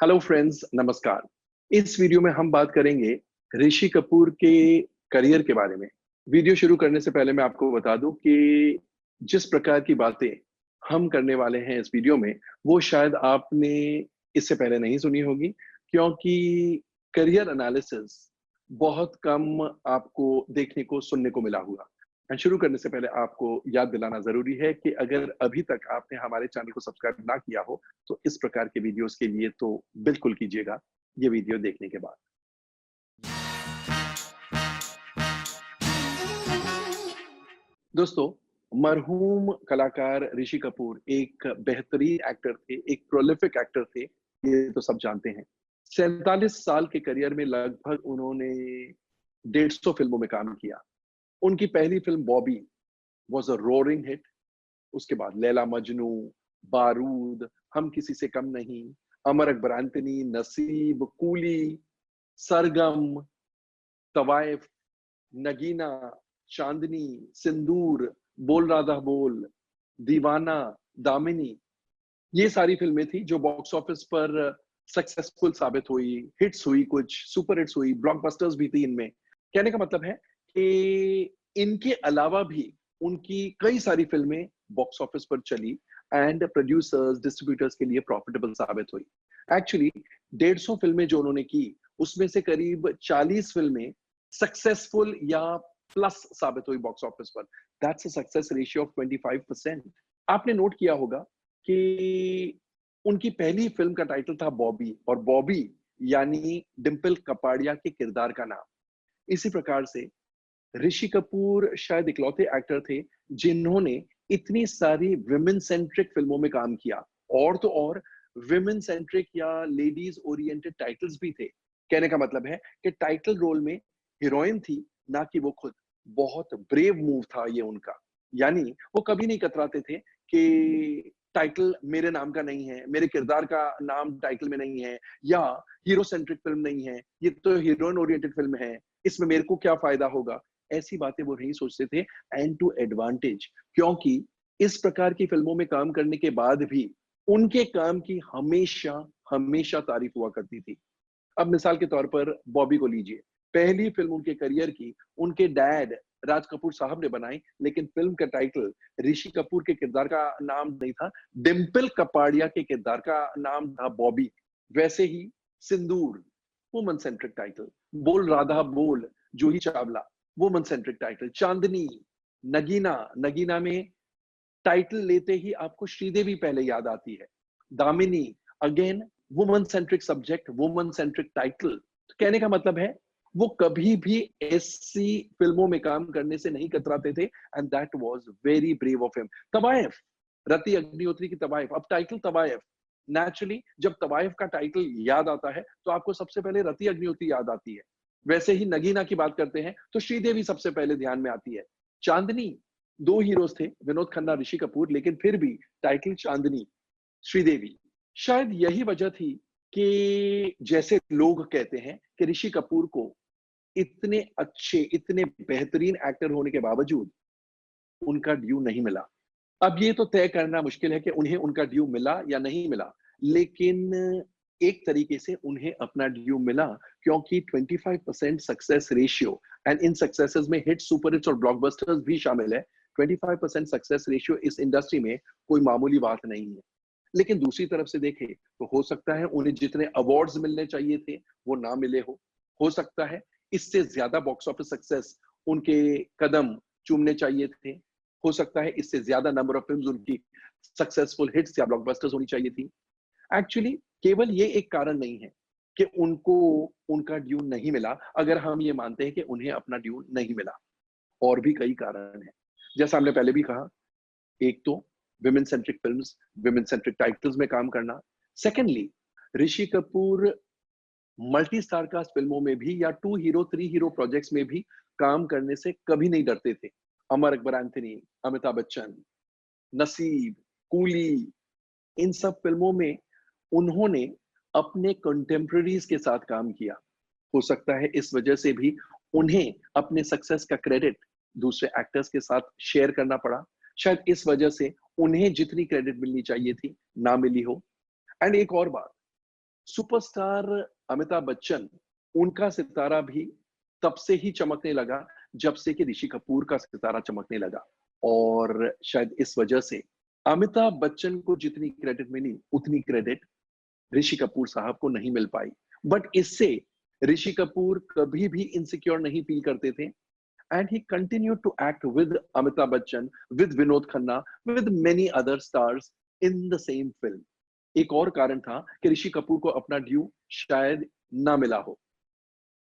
Hello friends, नमस्कार। इस video में हम बात करेंगे ऋषि कपूर के करियर के बारे में। वीडियो शुरू करने से पहले मैं आपको बता दूं कि जिस प्रकार की बातें हम करने वाले हैं इस वीडियो में, वो शायद आपने इससे पहले नहीं सुनी होगी, क्योंकि करियर एनालिसिस बहुत कम आपको देखने को, सुनने को मिला हुआ। एंड शुरू करने से पहले आपको याद दिलाना जरूरी है कि अगर अभी तक आपने हमारे चैनल को सब्सक्राइब ना किया हो, तो इस प्रकार के वीडियोस के लिए तो बिल्कुल कीजिएगा ये वीडियो देखने के बाद। दोस्तों, मरहूम कलाकार ऋषि कपूर एक बेहतरीन एक्टर थे, एक प्रोलिफिक एक्टर थे, ये तो सब जानते हैं। 47 साल के करियर में लगभग उन्होंने 150 फिल्मों में काम किया। उनकी पहली film Bobby was a roaring hit. उसके बाद लैला मजनू, बारूद, हम किसी से कम नहीं, अमर अकबर एंथनी, नसीब, कूली, सरगम, तवाइफ, नगीना, चांदनी, सिंदूर, बोल राधा बोल, दीवाना, दामिनी, ये सारी फिल्में थी जो बॉक्स ऑफिस पर सक्सेसफुल साबित हुई, हिट्स हुई, कुछ सुपर हिट्स हुई, ब्लॉकबस्टर्स भी थी इनमें। कहने का मतलब है कि इनके अलावा भी उनकी कई सारी फिल्में बॉक्स ऑफिस पर चली एंड प्रोड्यूसर्स, डिस्ट्रीब्यूटर्स के लिए प्रॉफिटेबल साबित हुई। एक्चुअली 150 फिल्में जो उन्होंने की, उसमें से करीब 40 फिल्में सक्सेसफुल या प्लस साबित हुई बॉक्स ऑफिस पर। That's a success ratio of 25%। आपने नोट किया होगा कि उनकी पहली फिल्म का टाइटल था बॉबी, और बॉबी यानी डिंपल कपाड़िया के किरदार का नाम। इसी प्रकार से ऋषि कपूर शायद इकलौते एक्टर थे जिन्होंने इतनी सारी विमेन सेंट्रिक फिल्मों में काम किया, और तो और विमेन सेंट्रिक या लेडीज ओरिएंटेड टाइटल्स भी थे। कहने का मतलब है कि टाइटल रोल में हीरोइन थी, ना कि वो खुद। बहुत ब्रेव मूव था ये उनका। यानी वो कभी नहीं कतराते थे कि टाइटल मेरे नाम का नहीं है, मेरे किरदार का नाम टाइटल में नहीं है, या हीरो सेंट्रिक फिल्म नहीं है, ये तो हीरोइन ओरिएंटेड फिल्म है, इसमें मेरे को क्या फायदा होगा। ऐसी बातें वो नहीं सोचते थे, एंड टू एडवांटेज। क्योंकि इस प्रकार की फिल्मों में काम करने के बाद भी उनके काम की हमेशा हमेशा तारीफ हुआ करती थी। अब मिसाल के तौर पर बॉबी को लीजिए। पहली फिल्म उनके करियर की उनके डैड राज कपूर साहब ने बनाई, लेकिन फिल्म का टाइटल ऋषि कपूर के किरदार का नाम नहीं था, डिंपल कपाड़िया के किरदार का नाम था बॉबी। वैसे ही सिंदूर, वुमन सेंट्रिक टाइटल। बोल राधा बोल, Juhi Chawla, woman centric title. चांदनी, नगीना, नगीना में टाइटल लेते ही आपको श्रीदेवी पहले याद आती है। Damini, again woman centric subject, woman centric title. तो कहने का मतलब है वो कभी भी ऐसी फिल्मों में काम करने से नहीं कतराते थे, and that was very brave of him. तवायफ, रति अग्निहोत्री की तवायफ, अब टाइटल तवायफ। नेचुरली जब तवायफ का टाइटल याद आता है तो आपको सबसे पहले रति अग्निहोत्री याद आती है। वैसे ही नगीना की बात करते हैं तो श्रीदेवी सबसे पहले ध्यान में आती है। चांदनी, दो हीरोज थे, विनोद खन्ना, ऋषि कपूर, लेकिन फिर भी टाइटल चांदनी, श्रीदेवी। शायद यही वजह थी कि जैसे लोग कहते हैं कि ऋषि कपूर को इतने अच्छे, इतने बेहतरीन एक्टर होने के बावजूद उनका ड्यू नहीं मिला। अब ये तो तय करना मुश्किल है कि उन्हें उनका ड्यू मिला या नहीं मिला, लेकिन एक तरीके से उन्हें अपना ड्यू मिला, क्योंकि 25% success ratio, and in successes में हिट, सुपर हिट्स और ब्लॉकबस्टर्स भी शामिल है। 25% सक्सेस रेशियो इस इंडस्ट्री में कोई मामूली बात नहीं है। लेकिन दूसरी तरफ से देखें तो हो सकता है उन्हें जितने अवार्ड्स मिलने चाहिए थे वो ना मिले हो सकता है इससे ज्यादा बॉक्स ऑफिस सक्सेस उनके कदम चूमने चाहिए थे, हो सकता है इससे ज्यादा नंबर ऑफ फिल्म्स उनकी सक्सेसफुल हिट्स या ब्लॉकबस्टर्स होनी चाहिए थी। एक्चुअली केवल ये एक कारण नहीं है कि उनको उनका ड्यू नहीं मिला, अगर हम ये मानते हैं कि उन्हें अपना ड्यू नहीं मिला। और भी कई कारण हैं, जैसा हमने पहले भी कहा। एक तो women centric films, women centric titles में काम करना। Secondly, Rishi Kapoor multi star cast फिल्मों में भी या 2 हीरो 3 हीरो प्रोजेक्ट्स में भी काम करने से कभी नहीं डरते थे। अमर अकबर एंथनी, अमिताभ बच्चन, नसीब, कूली, इन सब फिल्मों में उन्होंने अपने कंटेम्प्रेरीज के साथ काम किया। हो सकता है इस वजह से भी उन्हें अपने सक्सेस का क्रेडिट दूसरे एक्टर्स के साथ शेयर करना पड़ा। शायद इस वजह से उन्हें जितनी क्रेडिट मिलनी चाहिए थी ना मिली हो। एंड एक और बात, सुपरस्टार अमिताभ बच्चन, उनका सितारा भी तब से ही चमकने लगा जब से कि ऋषि कपूर का सितारा चमकने लगा। और शायद इस वजह से अमिताभ बच्चन को जितनी क्रेडिट मिली, उतनी क्रेडिट ऋषि कपूर साहब को नहीं मिल पाई। बट इससे ऋषि कपूर कभी भी इनसिक्योर नहीं फील करते थे, and he continued to act with Amitabh Bachchan, with Vinod Khanna, with many other stars in the same film. एक और कारण था कि ऋषि कपूर को अपना ड्यू शायद ना मिला हो,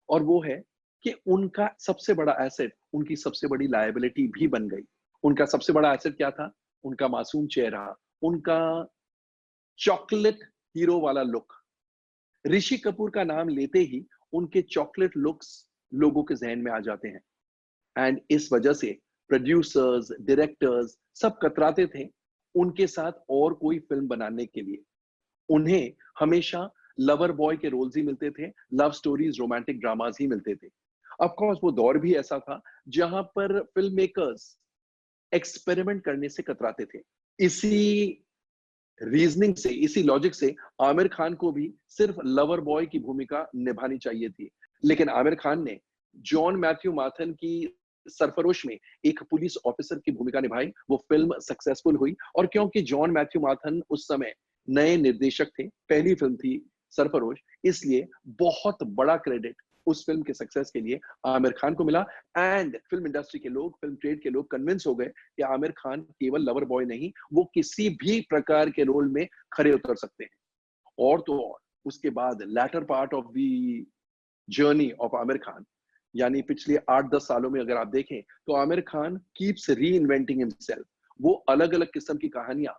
और वो है कि उनका सबसे बड़ा एसेट उनकी सबसे बड़ी लायबिलिटी भी बन गई। उनका सबसे बड़ा एसेट क्या था? उनका मासूम चेहरा, उनका चॉकलेट हीरो वाला लुक। ऋषि कपूर का नाम लेते ही उनके चॉकलेट लुक्स लोगों के जहन में आ जाते हैं, एंड इस वजह से प्रोड्यूसर्स, डायरेक्टर्स सब कतराते थे उनके साथ और कोई फिल्म बनाने के लिए। उन्हें हमेशा लवर बॉय के रोल्स ही मिलते थे, लव स्टोरीज, रोमांटिक ड्रामास ही मिलते थे। ऑफ कोर्स वो दौर भी ऐसा था जहां पर फिल्म मेकर्स एक्सपेरिमेंट करने से कतराते थे। इसी रीजनिंग से, इसी लॉजिक से आमिर खान को भी सिर्फ लवर बॉय की भूमिका निभानी चाहिए थी, लेकिन आमिर खान ने जॉन मैथ्यू माथन की सरफरोश में एक पुलिस ऑफिसर की भूमिका निभाई। वो फिल्म सक्सेसफुल हुई, और क्योंकि जॉन मैथ्यू माथन उस समय नए निर्देशक थे, पहली फिल्म थी सरफरोश, इसलिए बहुत बड़ा क्रेडिट उस फिल्म के सक्सेस के लिए आमिर खान को मिला। एंड फिल्म इंडस्ट्री के लोग, फिल्म ट्रेड के लोग कन्विंस हो गए कि आमिर खान केवल लवर बॉय नहीं, वो किसी भी प्रकार के रोल में खरे उतर सकते हैं। और तो और उसके बाद latter part of the journey of Aamir Khan, यानी पिछले 8-10 सालों में अगर आप देखें तो Aamir Khan keeps reinventing himself. वो अलग अलग किस्म की कहानियां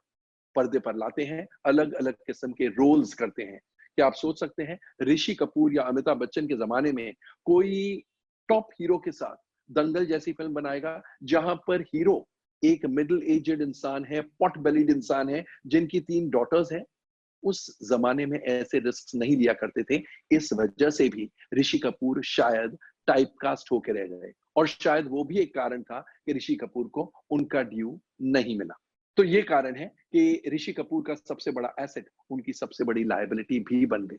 पर्दे पर लाते हैं, अलग अलग किस्म के रोल्स करते हैं। क्या आप सोच सकते हैं ऋषि कपूर या अमिताभ बच्चन के जमाने में कोई टॉप हीरो के साथ दंगल जैसी फिल्म बनाएगा, जहां पर हीरो एक मिडिल एजेड इंसान है, पॉट बेलिड इंसान है, जिनकी 3 डॉटर्स हैं? उस जमाने में ऐसे रिस्क नहीं लिया करते थे। इस वजह से भी ऋषि कपूर शायद टाइपकास्ट होके रह गए, और शायद वो भी एक कारण था कि ऋषि कपूर को उनका ड्यू नहीं मिला। तो ये कारण है कि ऋषि कपूर का सबसे बड़ा एसेट उनकी सबसे बड़ी लायबिलिटी भी बन गई।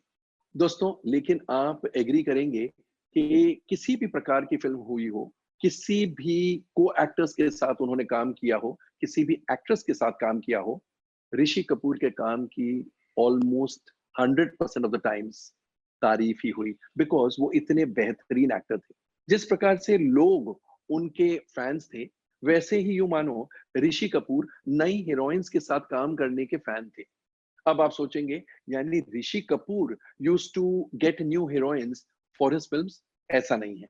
दोस्तों, लेकिन आप एग्री करेंगे कि किसी भी प्रकार की फिल्म हुई हो, किसी भी को एक्टर्स के साथ उन्होंने काम किया हो, किसी भी एक्ट्रेस के साथ काम किया हो, ऋषि कपूर के काम की ऑलमोस्ट 100% ऑफ द टाइम्स तारीफ ही हुई, बिकॉज वो इतने बेहतरीन एक्टर थे। जिस प्रकार से लोग उनके फैंस थे, वैसे ही यूं मानो ऋषि कपूर नई हीरोइंस के साथ काम करने के फैन थे। अब आप सोचेंगे, यानी Rishi Kapoor used to get new heroines for his films? ऐसा नहीं है।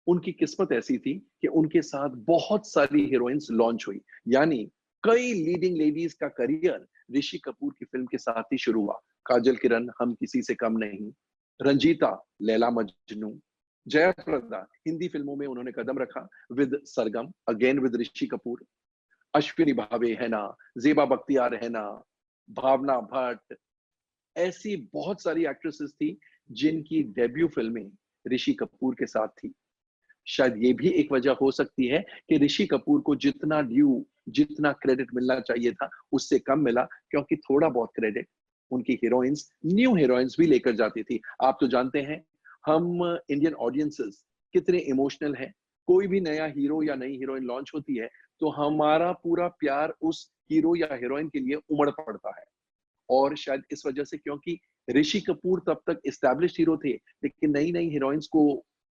उनकी किस्मत ऐसी थी कि उनके साथ बहुत सारी हीरोइंस लॉन्च हुई, यानी कई लीडिंग लेडीज का करियर ऋषि कपूर की फिल्म के साथ ही शुरू हुआ। काजल किरण, हम किसी से कम नहीं, रंजीता, लैला मजनू, जयाप्रदा, हिंदी फिल्मों में उन्होंने कदम रखा with Sargam, again with Rishi Kapoor, Ashwini Bhave है ना, जेबा बख्तियार है ना, भावना भट्ट, ऐसी बहुत सारी एक्ट्रेसेस थी जिनकी डेब्यू फिल्में ऋषि कपूर के साथ थी। शायद ये भी एक वजह हो सकती है कि ऋषि कपूर को जितना ड्यू, जितना क्रेडिट मिलना चाहिए था, उससे कम मिला, क्योंकि थोड़ा बहुत क्रेडिट उनकी हीरोइंस, न्यू हीरोइंस भी लेकर जाती थी। आप तो जानते हैं हम इंडियन ऑडियंसेस कितने इमोशनल हैं। कोई भी नया हीरो या नई हीरोइन लॉन्च होती है तो हमारा पूरा प्यार उस हीरो या हीरोइन के लिए उमड़ पड़ता है। और शायद इस वजह से, क्योंकि ऋषि कपूर तब तक एस्टैब्लिश्ड हीरो थे, लेकिन नई नई हीरोइंस को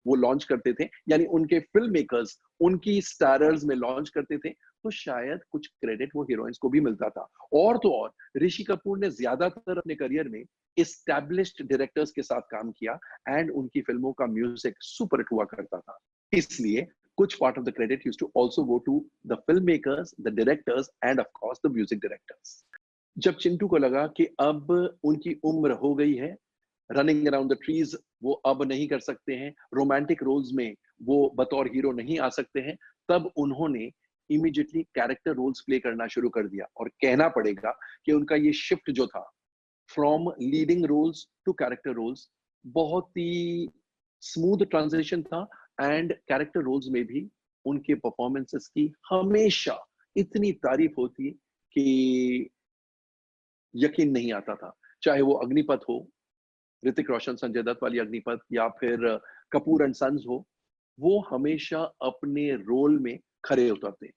वो लॉन्च करते थे, यानी उनके फिल्म मेकर्स उनकी स्टारर्स में लॉन्च करते थे, तो शायद कुछ क्रेडिट वो हीरोइंस को भी मिलता था। और तो और ऋषि कपूर ने ज्यादातर अपने करियर में एस्टैब्लिश्ड डायरेक्टर्स के साथ काम किया, एंड उनकी फिल्मों का म्यूजिक सुपर हिट हुआ करता था। इसलिए कुछ part of the credit used to also go to the film makers, the directors, and of course the music directors. जब चिंटू को लगा कि अब उनकी उम्र हो गई है, रनिंग अराउंड द ट्रीज वो अब नहीं कर सकते हैं, रोमांटिक रोल्स में वो बतौर हीरो नहीं आ सकते हैं, तब उन्होंने इमीडिएटली कैरेक्टर रोल्स प्ले करना शुरू कर दिया। और कहना पड़ेगा कि उनका ये शिफ्ट जो था from leading roles to character roles, बहुत ही स्मूथ ट्रांजिशन था, एंड कैरेक्टर रोल्स में भी उनके परफॉर्मेंसेस की हमेशा इतनी तारीफ होती कि यकीन नहीं आता था। चाहे वो अग्निपथ हो, ऋतिक रोशन, संजय दत्त वाली अग्निपथ या फिर कपूर एंड सन्स हो, वो हमेशा अपने रोल में खरे उतरते।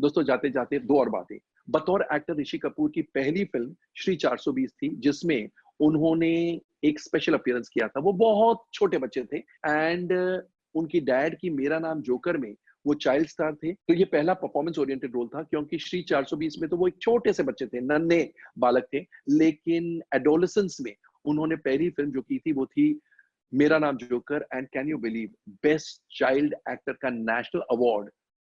दोस्तों जाते-जाते 2 और बातें। बतौर एक्टर ऋषि कपूर की पहली फ़िल्म श्री 420 थी, जिसमें उन्होंने एक स्पेशल अपीयरेंस किया था। वो बहुत छोटे बच्चे थे एंड उनकी डैड की मेरा नाम जोकर में वो चाइल्ड स्टार थे। तो ये पहला परफॉर्मेंस ओरिएंटेड रोल था क्योंकि श्री 420 में तो वो एक छोटे से बच्चे थे, नन्हे बालक थे। लेकिन एडोलेसेंस में उन्होंने पहली फ़िल्म जो की थी वो थी Mera Naam Joker and can you believe best child actor का नेशनल अवार्ड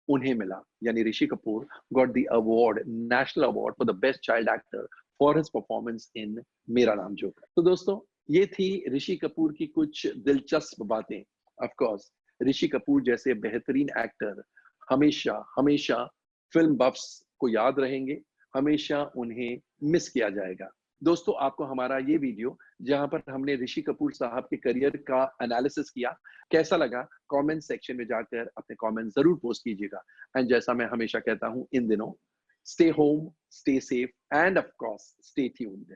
उन्हें मिला। यानी Rishi Kapoor got the award, national award for the best child actor for his performance in Mera Naam joker. तो दोस्तों ये थी ऋषि कपूर की कुछ दिलचस्प बातें। ऑफ कोर्स ऋषि कपूर जैसे बेहतरीन एक्टर हमेशा हमेशा फिल्म बफ्स को याद रहेंगे, हमेशा उन्हें मिस किया जाएगा। दोस्तों आपको हमारा ये वीडियो जहां पर हमने ऋषि कपूर साहब के करियर का एनालिसिस किया कैसा लगा? कमेंट सेक्शन में जाकर अपने कमेंट जरूर पोस्ट कीजिएगा। एंड जैसा मैं हमेशा कहता हूं इन दिनों, stay home, stay safe and of course stay tuned.